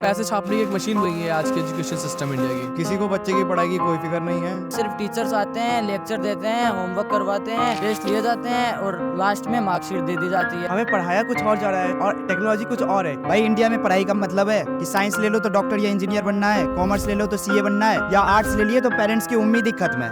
पैसे छापने की एक मशीन बनी है आज के एजुकेशन सिस्टम इंडिया की। किसी को बच्चे की पढ़ाई की कोई फिक्र नहीं है। सिर्फ टीचर्स आते हैं, लेक्चर देते हैं, होमवर्क करवाते हैं, टेस्ट लिए जाते हैं और लास्ट में मार्कशीट दे दी जाती है। हमें पढ़ाया कुछ और जा रहा है और टेक्नोलॉजी कुछ और है। भाई इंडिया में पढ़ाई का मतलब है कि साइंस ले लो तो डॉक्टर या इंजीनियर बनना है, कॉमर्स ले लो तो सीए बनना है, या आर्ट्स ले लिए तो पेरेंट्स की उम्मीद ही खत्म है।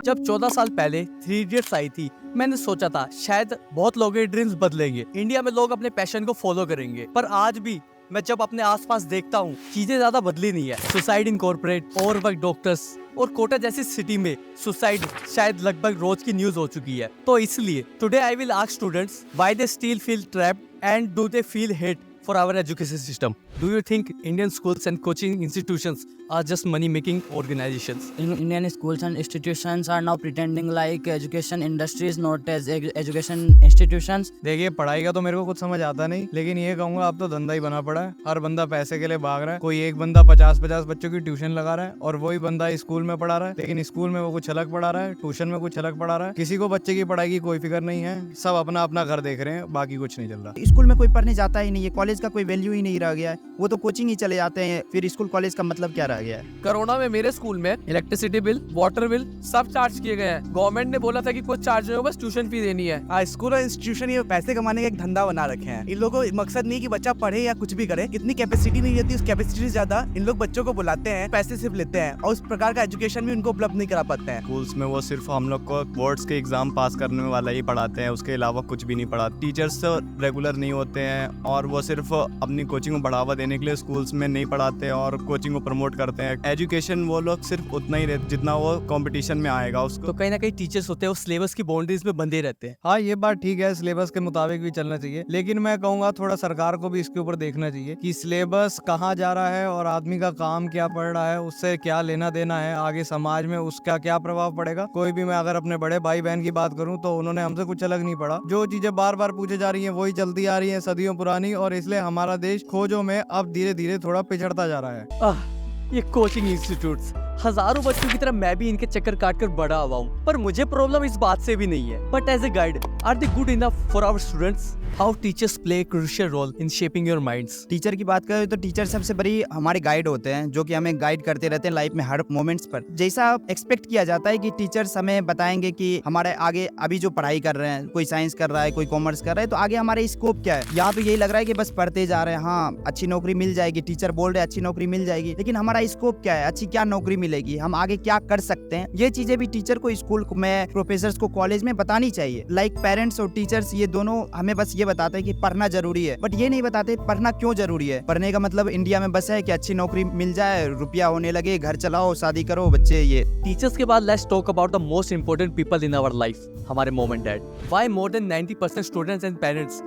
जब 14 साल पहले 3 इडियट्स आई थी, मैंने सोचा था शायद बहुत लोगों के ड्रीम्स बदलेंगे, इंडिया में लोग अपने पैशन को फॉलो करेंगे। पर आज भी मैं जब अपने आसपास देखता हूँ, चीजें ज्यादा बदली नहीं है। Suicide in corporate, overwork doctors और कोटा जैसी सिटी में सुसाइड शायद लगभग रोज की न्यूज हो चुकी है। तो इसलिए today I will ask students why they still feel trapped and do they feel hate for our education system. Do you think Indian schools and coaching institutions are just money-making organizations? Indian schools and institutions are now pretending like education industry is not as education institutions. देखिए, पढ़ाई का तो मेरे को कुछ समझ आता नहीं, लेकिन ये कहूंगा अब तो धंधा ही बना पड़ा है। हर बंदा पैसे के लिए भाग रहा है। कोई एक बंदा 50-50 बच्चों की ट्यूशन लगा रहा है और वही बंदा स्कूल में पढ़ा रहा है, लेकिन स्कूल में वो कुछ अलग पढ़ा रहा है, ट्यूशन में कुछ अलग पढ़ा रहा है। किसी को बच्चे की पढ़ाई की कोई फिक्र नहीं है। सब अपना अपना घर देख रहे हैं, बाकी कुछ नहीं चल रहा। स्कूल में कोई पढ़ने जाता ही नहीं है, कॉलेज का कोई वैल्यू ही नहीं रह गया है। वो तो कोचिंग ही चले जाते हैं, फिर स्कूल कॉलेज का मतलब क्या रह गया है। कोरोना में मेरे स्कूल में इलेक्ट्रिसिटी बिल, वाटर बिल सब चार्ज किए गए हैं। गवर्नमेंट ने बोला था कि कुछ चार्ज नहीं हो, बस ट्यूशन फी देनी है। स्कूल और इंस्टीट्यूशन ये पैसे कमाने का एक धंधा बना रखे हैं। इन लोगों को मकसद नहीं कि बच्चा पढ़े या कुछ भी करे, इतनी कैपेसिटी नहीं रहती। उस कैपेसिटी से ज्यादा इन लोग बच्चों को बुलाते हैं, पैसे सिर्फ लेते हैं और उस प्रकार का एजुकेशन भी उनको उपलब्ध नहीं करा पाते हैं। स्कूल्स में वो सिर्फ हम लोग को बोर्ड्स के एग्जाम पास करने वाला ही पढ़ाते हैं, उसके अलावा कुछ भी नहीं पढ़ाते। टीचर्स रेगुलर नहीं होते हैं और वो सिर्फ अपनी कोचिंग को बढ़ावा देने के लिए स्कूल्स में नहीं पढ़ाते और कोचिंग को प्रमोट करते हैं। एजुकेशन वो लोग सिर्फ उतना ही रहते जितना वो कंपटीशन में आएगा उसको। तो कहीं ना कहीं टीचर्स होते हैं वो सिलेबस की बाउंड्रीज में बंधे रहते हैं। हाँ, ये बात ठीक है, सिलेबस के मुताबिक भी चलना चाहिए, लेकिन मैं कहूँगा थोड़ा सरकार को भी इसके ऊपर देखना चाहिए कि सिलेबस कहाँ जा रहा है और आदमी का काम क्या पड़ रहा है, उससे क्या लेना देना है, आगे समाज में उसका क्या प्रभाव पड़ेगा। कोई भी, मैं अगर अपने बड़े भाई बहन की बात करूँ तो उन्होंने हमसे कुछ अलग नहीं पढ़ा। जो चीजें बार बार पूछे जा रही है वही चलती आ रही है सदियों पुरानी, और इसलिए हमारा देश खोजों में अब धीरे धीरे थोड़ा पिछड़ता जा रहा है। ये कोचिंग इंस्टीट्यूट्स, हजारों बच्चों की तरह मैं भी इनके चक्कर काट कर बड़ा हुआ हूँ, पर मुझे प्रॉब्लम इस बात से भी नहीं है। But as a guide, are they good enough for our students? How teachers play crucial role in shaping your minds? Teacher की बात करें तो टीचर सबसे बड़ी हमारे गाइड होते हैं, जो कि हमें गाइड करते रहते हैं लाइफ में हर मोमेंट्स पर। जैसा एक्सपेक्ट किया जाता है कि टीचर्स हमें बताएंगे कि हमारे आगे अभी जो पढ़ाई कर रहे हैं, कोई साइंस कर रहा है, कोई कॉमर्स कर रहा है, तो आगे हमारे स्कोप क्या है। यहाँ तो यही लग रहा है कि बस पढ़ते जा रहे हैं, हाँ अच्छी नौकरी मिल जाएगी, टीचर बोल रहे हैं अच्छी नौकरी मिल जाएगी, लेकिन हमारा स्कोप क्या है, अच्छी क्या नौकरी मिलेगी, हम आगे क्या कर सकते हैं। ये चीजें भी टीचर को स्कूल में, प्रोफेसर्स को कॉलेज में बतानी चाहिए। लाइक पेरेंट्स और टीचर्स ये दोनों हमें बस ये बताते हैं कि पढ़ना जरूरी है, बट ये नहीं बताते पढ़ना क्यों जरूरी है। पढ़ने का मतलब इंडिया में बस है कि अच्छी नौकरी मिल जाए, रुपया होने लगे, घर चलाओ, शादी करो, बच्चे। ये टीचर्स के बाद let's talk about the most important people in our life, हमारे mom and dad. Why more than 90% students and parents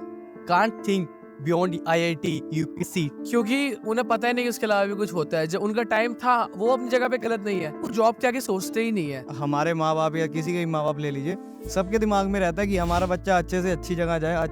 can't think beyond IIT, UPSC? क्योंकि उन्हें पता ही नहीं कि उसके अलावा भी कुछ होता है। जब उनका टाइम था वो अपनी जगह पे गलत नहीं है, वो जॉब के आगे सोचते ही नहीं है। हमारे माँ बाप या किसी के भी माँ बाप ले लीजिए, सबके दिमाग में रहता है कि हमारा बच्चा अच्छे से अच्छी जगह जाए,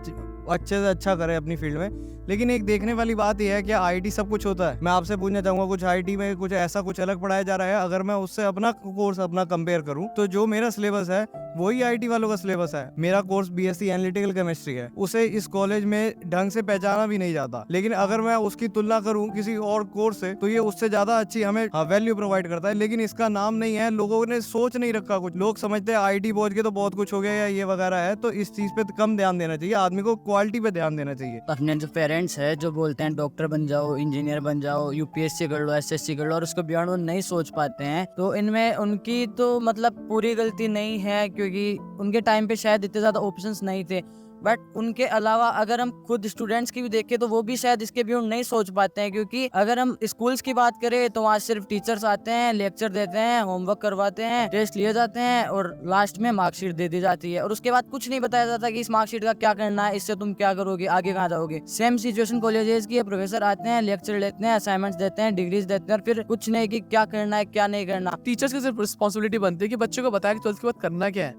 अच्छे से अच्छा करे अपनी फील्ड में। लेकिन एक देखने वाली बात यह है कि IIT सब कुछ होता है? मैं आपसे पूछना चाहूंगा, कुछ IIT में कुछ ऐसा कुछ अलग पढ़ाया जा रहा है? अगर मैं उससे अपना कोर्स अपना कंपेयर करूं तो जो मेरा सिलेबस है वही IIT वालों का सिलेबस है। मेरा कोर्स BSc एनालिटिकल केमिस्ट्री है, उसे इस कॉलेज में ढंग से पहचाना भी नहीं जाता, लेकिन अगर मैं उसकी तुलना करूं किसी और कोर्स से तो ये उससे ज्यादा अच्छी हमें वैल्यू प्रोवाइड करता है। लेकिन इसका नाम नहीं है, लोगों ने सोच नहीं रखा। कुछ लोग समझते हैं IIT पहुंच के तो बहुत कुछ हो गया या ये वगैरह है, तो इस चीज पे कम ध्यान देना चाहिए। आदमी को क्वालिटी पे ध्यान देना चाहिए। अपने जो पेरेंट्स है जो बोलते हैं डॉक्टर बन जाओ, इंजीनियर बन जाओ, UPSC कर लो, SSC कर लो, और उसको बियॉन्ड वो नहीं सोच पाते हैं, तो इनमें उनकी तो मतलब पूरी गलती नहीं है, क्योंकि उनके टाइम पे शायद इतने ज्यादा ऑप्शंस नहीं थे। बट उनके अलावा अगर हम खुद स्टूडेंट्स की भी देखें तो वो भी शायद इसके बियॉन्ड नहीं सोच पाते हैं, क्योंकि अगर हम स्कूल्स की बात करें तो वहाँ सिर्फ टीचर्स आते हैं, लेक्चर देते हैं, होमवर्क करवाते हैं, टेस्ट लिए जाते हैं और लास्ट में मार्कशीट दे दी जाती है, और उसके बाद कुछ नहीं बताया जाता कि इस मार्कशीट का क्या करना है, इससे तुम क्या करोगे, आगे कहाँ जाओगे। सेम सिचुएशन कॉलेजेस की है, प्रोफेसर आते हैं, लेक्चर लेते हैं, असाइनमेंट्स देते हैं, डिग्रीज देते हैं, और फिर कुछ नहीं कि क्या करना है क्या नहीं करना। टीचर्स की सिर्फ रिस्पॉन्सिबिलिटी बनती है कि बच्चों को बताया कि 12th के बाद करना क्या है।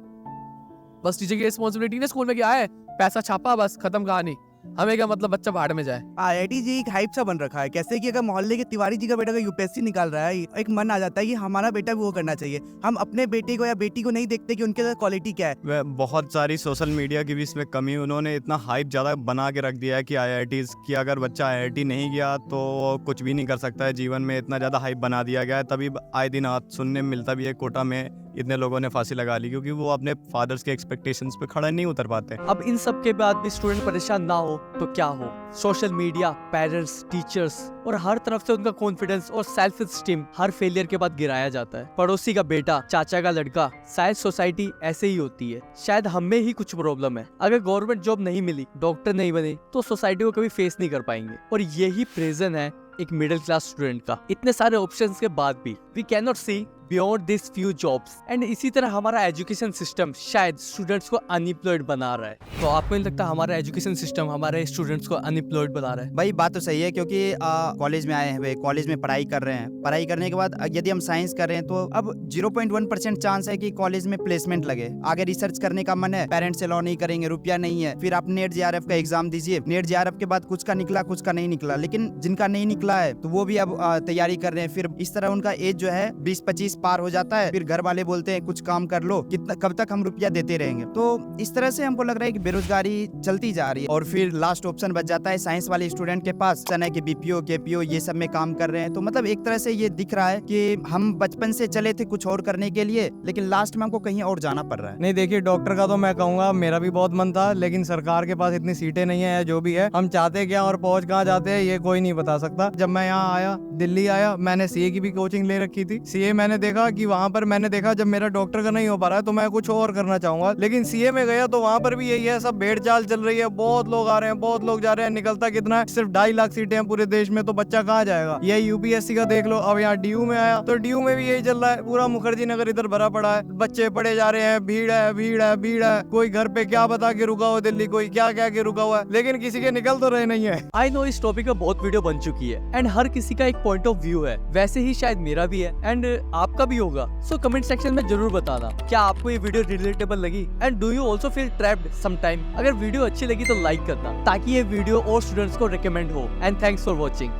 बस टीचर की रिस्पॉन्सिबिलिटी ने स्कूल में क्या है, पैसा छापा, बस खत्म कहानी। हमें क्या मतलब बच्चा भाड़ में जाए। IIT जी एक हाइप सा बन रखा है, कैसे कि अगर मोहल्ले के तिवारी जी का बेटा का यूपीएससी निकाल रहा है, एक मन आ जाता है कि हमारा बेटा भी वो करना चाहिए। हम अपने बेटे को या बेटी को नहीं देखते कि उनके अंदर क्वालिटी क्या है। वह बहुत सारी सोशल मीडिया की भी इसमें कमी, उन्होंने इतना हाइप ज़्यादा बना के रख दिया है कि IITs की अगर बच्चा IIT नहीं गया तो कुछ भी नहीं कर सकता है जीवन में। इतना ज़्यादा हाइप बना दिया गया है, तभी आए दिन आज सुनने में मिलता भी है कोटा में इतने लोगों ने फांसी लगा ली, क्योंकि वो अपने फादर्स के एक्सपेक्टेशंस पे खड़ा नहीं उतर पाते। अब इन सब के बाद भी स्टूडेंट परेशान ना हो तो क्या हो। सोशल मीडिया, पेरेंट्स, टीचर्स और हर तरफ से उनका कॉन्फिडेंस और सेल्फ स्टीम हर फेलियर के बाद गिराया जाता है। पड़ोसी का बेटा, चाचा का लड़का, शायद सोसाइटी ऐसे ही होती है। शायद हम में ही कुछ प्रॉब्लम है। अगर गवर्नमेंट जॉब नहीं मिली, डॉक्टर नहीं बने तो सोसाइटी को कभी फेस नहीं कर पाएंगे। और यही प्रेजेंट है एक मिडिल क्लास स्टूडेंट का। इतने सारे ऑप्शंस के बाद भी we can not see beyond this few jobs. And इसी तरह हमारा एजुकेशन सिस्टम शायद स्टूडेंट्स को अनएम्प्लॉयड बना रहा है। तो आपको नहीं लगता हमारा एजुकेशन सिस्टम हमारे स्टूडेंट्स को अनएम्प्लॉयड बना रहा है? भाई बात तो सही है, क्योंकि कॉलेज में आए हैं, कॉलेज में पढ़ाई कर रहे हैं, पढ़ाई करने के बाद यदि हम साइंस कर रहे हैं तो अब 0.1% चांस है कि कॉलेज में प्लेसमेंट लगे। आगे रिसर्च करने का मन है, पेरेंट्स अलाउ नहीं करेंगे, रुपया नहीं है, फिर आप नेट JRF का एग्जाम दीजिए। नेट JRF के बाद कुछ का निकला, कुछ का नहीं निकला, लेकिन जिनका नहीं निकला है तो वो भी अब तैयारी कर रहे हैं। फिर इस तरह उनका एज जो है 20-25 पार हो जाता है। फिर घर वाले बोलते हैं कुछ काम कर लो, कितना कब तक हम रुपया देते रहेंगे। तो इस तरह से हमको लग रहा है कि बेरोजगारी चलती जा रही है। और फिर लास्ट ऑप्शन बच जाता है साइंस वाले स्टूडेंट के पास, है कि BPO KPO ये सब में काम कर रहे हैं। तो मतलब एक तरह से ये दिख रहा है कि हम बचपन से चले थे कुछ और करने के लिए, लेकिन लास्ट में हमको कहीं और जाना पड़ रहा है। नहीं देखिए, डॉक्टर का तो मैं कहूँगा मेरा भी बहुत मन था, लेकिन सरकार के पास इतनी सीटें नहीं है। जो भी है, हम चाहते क्या और पहुँच कहाँ जाते हैं ये कोई नहीं बता सकता। जब मैं यहाँ आया, दिल्ली आया, मैंने CA की भी कोचिंग ले रखी थी। CA मैंने देखा कि वहाँ पर मैंने देखा जब मेरा डॉक्टर का नहीं हो पा रहा है तो मैं कुछ और करना चाहूंगा। लेकिन CA में गया तो वहाँ पर भी यही है, सब भेड़ चाल चल रही है। बहुत लोग आ रहे हैं, बहुत लोग जा रहे हैं, निकलता कितना है, सिर्फ 2.5 लाख सीटें हैं पूरे देश में, तो बच्चा कहाँ जाएगा। यही UPSC का देख लो। अब यहाँ DU में आया तो DU में भी यही चल रहा है, पूरा मुखर्जी नगर इधर भरा पड़ा है, बच्चे पढ़े जा रहे हैं, भीड़ है भीड़ है भीड़ है। कोई घर पे क्या बता के रुका हुआ दिल्ली, कोई क्या क्या के रुका हुआ है, लेकिन किसी के निकल तो रहे नहीं है। आई नो इस टॉपिक पे बहुत वीडियो बन चुकी है एंड हर किसी का एक पॉइंट ऑफ व्यू है। वैसे ही शायद मेरा भी है एंड आपका भी होगा। सो कमेंट सेक्शन में जरूर बताना क्या आपको ये वीडियो रिलेटेबल लगी and do you also feel trapped sometime. अगर वीडियो अच्छी लगी तो लाइक करना ताकि ये वीडियो और स्टूडेंट्स को रिकमेंड हो। And thanks for watching.